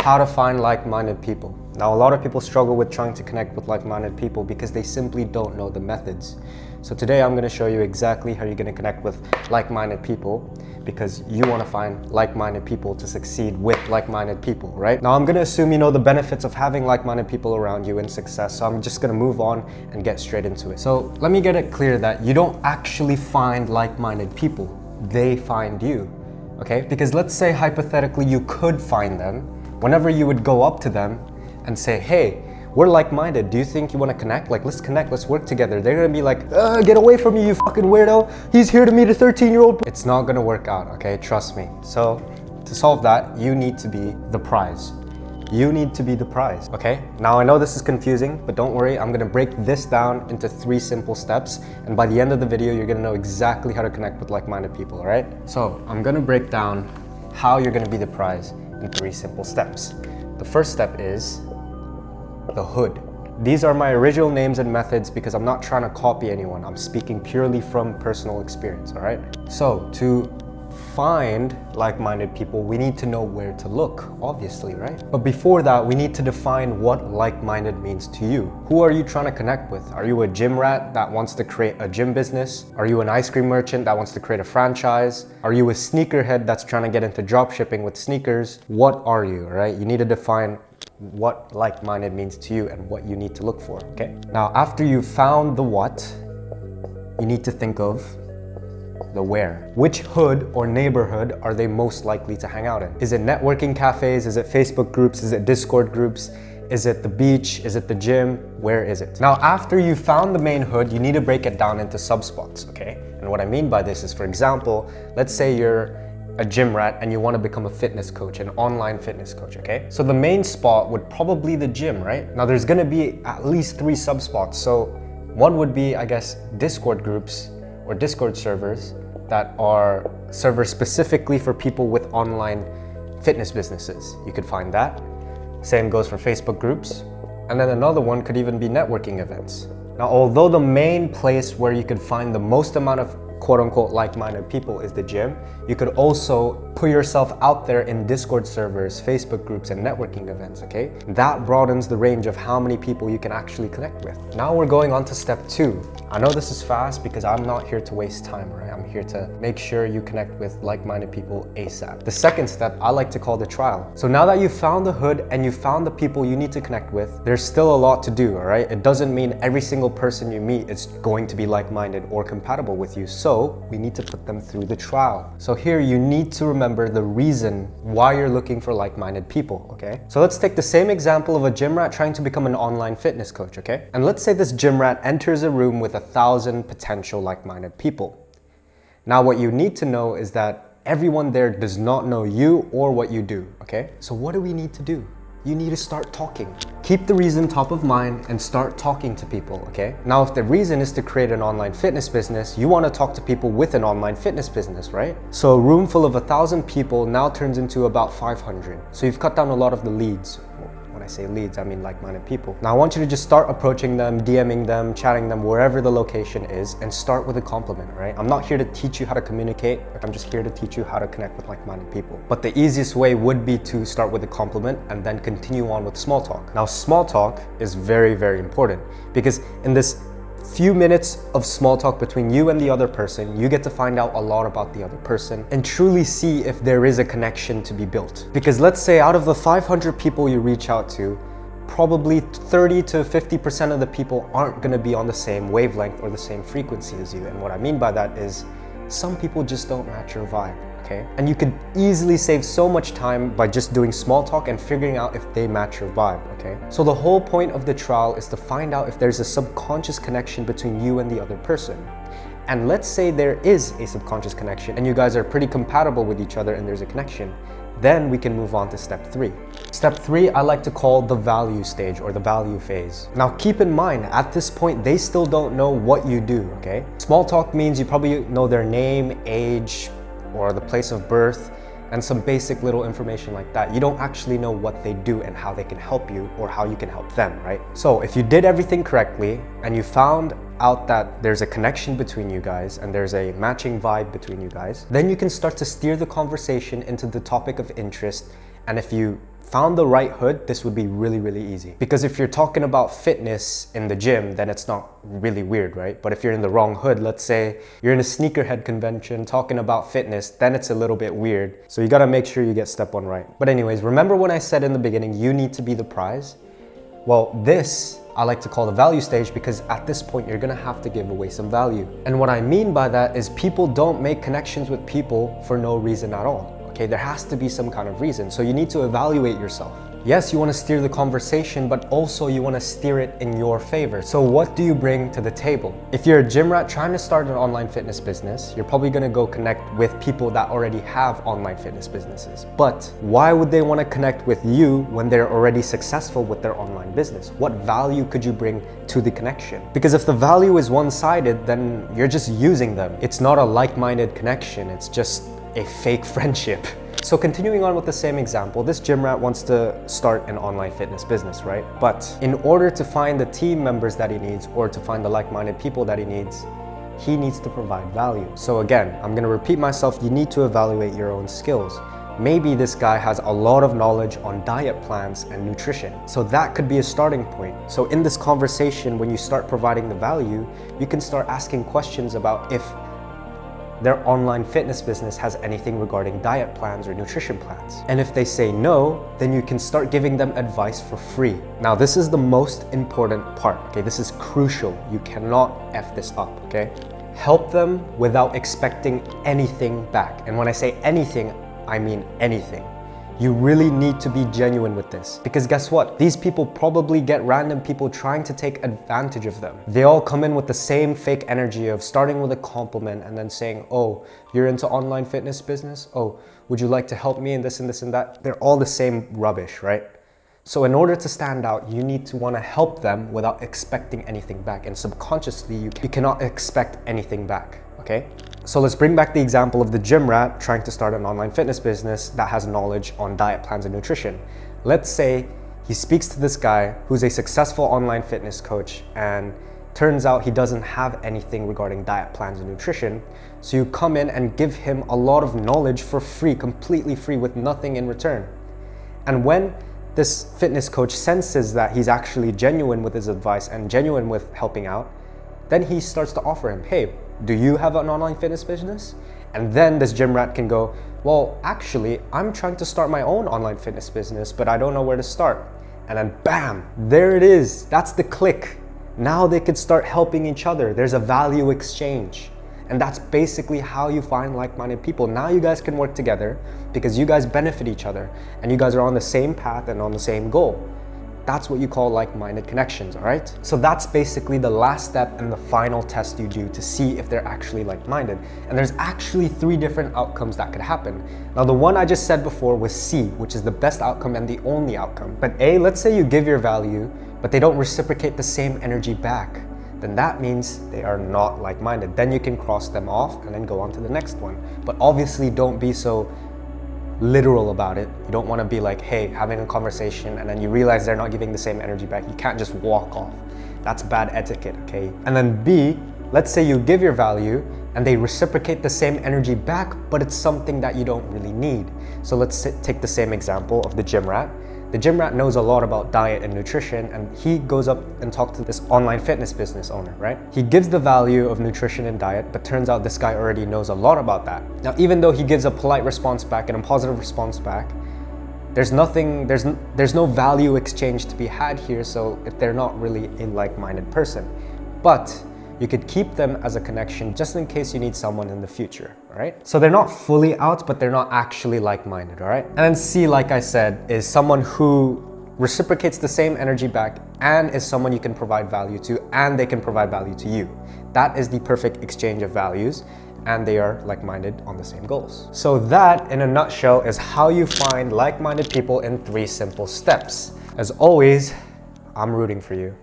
How to find like-minded people. Now, a lot of people struggle with trying to connect with like-minded people because they simply don't know the methods. So today I'm going to show you exactly how you're going to connect with like-minded people, because you want to find like-minded people to succeed with like-minded people, right? Now, I'm going to assume you know the benefits of having like-minded people around you in success, so I'm just going to move on and get straight into it. So let me get it clear that you don't actually find like-minded people, they find you, okay? Because let's say hypothetically you could find them. Whenever you would go up to them and say, hey, we're like-minded, do you think you want to connect? Like, let's connect, let's work together. They're gonna be like, get away from me, you fucking weirdo. He's here to meet a 13-year-old. It's not gonna work out, okay? Trust me. So to solve that, you need to be the prize. You need to be the prize, okay? Now, I know this is confusing, but don't worry, I'm gonna break this down into 3 simple steps. And by the end of the video, you're gonna know exactly how to connect with like-minded people, all right? So I'm gonna break down how you're gonna be the prize in 3 simple steps. The first step is the hood. These are my original names and methods because I'm not trying to copy anyone. I'm speaking purely from personal experience, all right? So to find like-minded people, we need to know where to look, obviously, right? But before that, we need to define what like-minded means to you. Who are you trying to connect with? Are you a gym rat that wants to create a gym business? Are you an ice cream merchant that wants to create a franchise? Are you a sneakerhead that's trying to get into drop shipping with sneakers? What are you, right? You need to define what like-minded means to you and what you need to look for, okay? Now, after you've found the what, you need to think of the where. Which hood or neighborhood are they most likely to hang out in? Is it networking cafes? Is it Facebook groups? Is it Discord groups? Is it the beach? Is it the gym? Where is it? Now, after you found the main hood, you need to break it down into subspots, okay? And what I mean by this is, for example, let's say you're a gym rat and you want to become a fitness coach, an online fitness coach, okay? So the main spot would probably the gym, right? Now there's gonna be at least 3 subspots. So one would be, I guess, Discord groups or Discord servers that are servers specifically for people with online fitness businesses. You could find that. Same goes for Facebook groups. And then another one could even be networking events. Now, although the main place where you could find the most amount of quote-unquote like-minded people is the gym, you could also put yourself out there in Discord servers, Facebook groups, and networking events, okay? That broadens the range of how many people you can actually connect with. Now we're going on to step 2. I know this is fast because I'm not here to waste time, right? I'm here to make sure you connect with like-minded people ASAP. The second step I like to call the trial. So now that you've found the hood and you found the people you need to connect with, there's still a lot to do, all right? It doesn't mean every single person you meet is going to be like-minded or compatible with you. So we need to put them through the trial. So here you need to remember the reason why you're looking for like-minded people, okay? So let's take the same example of a gym rat trying to become an online fitness coach, okay? And let's say this gym rat enters a room with 1,000 potential like-minded people. Now what you need to know is that everyone there does not know you or what you do, okay? So what do we need to do? You need to start talking. Keep the reason top of mind and start talking to people, okay? Now, if the reason is to create an online fitness business, you want to talk to people with an online fitness business, right? So a room full of 1,000 people now turns into about 500. So you've cut down a lot of the leads. When I say leads, I mean like-minded people. Now I want you to just start approaching them, DMing them, chatting them, wherever the location is, and start with a compliment, right? I'm not here to teach you how to communicate. I'm just here to teach you how to connect with like-minded people. But the easiest way would be to start with a compliment and then continue on with small talk. Now, small talk is very, very important because in this few minutes of small talk between you and the other person, you get to find out a lot about the other person and truly see if there is a connection to be built. Because let's say out of the 500 people you reach out to, probably 30 to 50% of the people aren't gonna be on the same wavelength or the same frequency as you. And what I mean by that is some people just don't match your vibe, okay? And you could easily save so much time by just doing small talk and figuring out if they match your vibe, okay? So the whole point of the trial is to find out if there's a subconscious connection between you and the other person. And let's say there is a subconscious connection and you guys are pretty compatible with each other and there's a connection, then we can move on to step 3. Step 3, I like to call the value stage or the value phase. Now keep in mind, at this point, they still don't know what you do, okay? Small talk means you probably know their name, age, or the place of birth, and some basic little information like that. You don't actually know what they do and how they can help you or how you can help them, right? So if you did everything correctly and you found out that there's a connection between you guys and there's a matching vibe between you guys, then you can start to steer the conversation into the topic of interest. And if you found the right hood, this would be really, really easy. Because if you're talking about fitness in the gym, then it's not really weird, right? But if you're in the wrong hood, let's say you're in a sneakerhead convention talking about fitness, then it's a little bit weird. So you gotta make sure you get step one right. But anyways, remember when I said in the beginning, you need to be the prize? Well, this I like to call the value stage, because at this point you're gonna have to give away some value. And what I mean by that is people don't make connections with people for no reason at all. Okay, there has to be some kind of reason. So you need to evaluate yourself. Yes, you want to steer the conversation, but also you want to steer it in your favor. So what do you bring to the table? If you're a gym rat trying to start an online fitness business, you're probably going to go connect with people that already have online fitness businesses. But why would they want to connect with you when they're already successful with their online business? What value could you bring to the connection? Because if the value is one-sided, then you're just using them. It's not a like-minded connection. It's just a fake friendship. So continuing on with the same example, this gym rat wants to start an online fitness business, right? But in order to find the team members that he needs, or to find the like-minded people that he needs to provide value. So again, I'm gonna repeat myself, you need to evaluate your own skills. Maybe this guy has a lot of knowledge on diet plans and nutrition. So that could be a starting point. So in this conversation, when you start providing the value, you can start asking questions about if their online fitness business has anything regarding diet plans or nutrition plans. And if they say no, then you can start giving them advice for free. Now, this is the most important part, okay? This is crucial. You cannot F this up, okay? Help them without expecting anything back. And when I say anything, I mean anything. You really need to be genuine with this, because guess what? These people probably get random people trying to take advantage of them. They all come in with the same fake energy of starting with a compliment and then saying, oh, you're into online fitness business? Oh, would you like to help me in this and this and that? They're all the same rubbish, right? So in order to stand out, you need to want to help them without expecting anything back. And subconsciously, you cannot expect anything back, okay? So let's bring back the example of the gym rat trying to start an online fitness business that has knowledge on diet plans and nutrition. Let's say he speaks to this guy who's a successful online fitness coach, and turns out he doesn't have anything regarding diet plans and nutrition. So you come in and give him a lot of knowledge for free, completely free, with nothing in return. And when this fitness coach senses that he's actually genuine with his advice and genuine with helping out, then he starts to offer him, hey, do you have an online fitness business? And then this gym rat can go, well, actually, I'm trying to start my own online fitness business, but I don't know where to start. And then bam, there it is. That's the click. Now they could start helping each other. There's a value exchange. And that's basically how you find like-minded people. Now you guys can work together because you guys benefit each other and you guys are on the same path and on the same goal. That's what you call like-minded connections, all right? So that's basically the last step and the final test you do to see if they're actually like-minded. And there's actually 3 different outcomes that could happen. Now, the one I just said before was C, which is the best outcome and the only outcome. But A, let's say you give your value, but they don't reciprocate the same energy back. Then that means they are not like-minded. Then you can cross them off and then go on to the next one. But obviously don't be so literal about it. You don't want to be like, hey, having a conversation and then you realize they're not giving the same energy back. You can't just walk off. That's bad etiquette, okay? And then B, let's say you give your value and they reciprocate the same energy back, but it's something that you don't really need. So let's take the same example of the gym rat. The gym rat knows a lot about diet and nutrition, and he goes up and talks to this online fitness business owner, right? He gives the value of nutrition and diet, but turns out this guy already knows a lot about that. Now, even though he gives a polite response back and a positive response back, there's no value exchange to be had here, so they're not really a like-minded person. But you could keep them as a connection just in case you need someone in the future, all right? So they're not fully out, but they're not actually like-minded, all right? And then C, like I said, is someone who reciprocates the same energy back and is someone you can provide value to, and they can provide value to you. That is the perfect exchange of values, and they are like-minded on the same goals. So that, in a nutshell, is how you find like-minded people in 3 simple steps. As always, I'm rooting for you.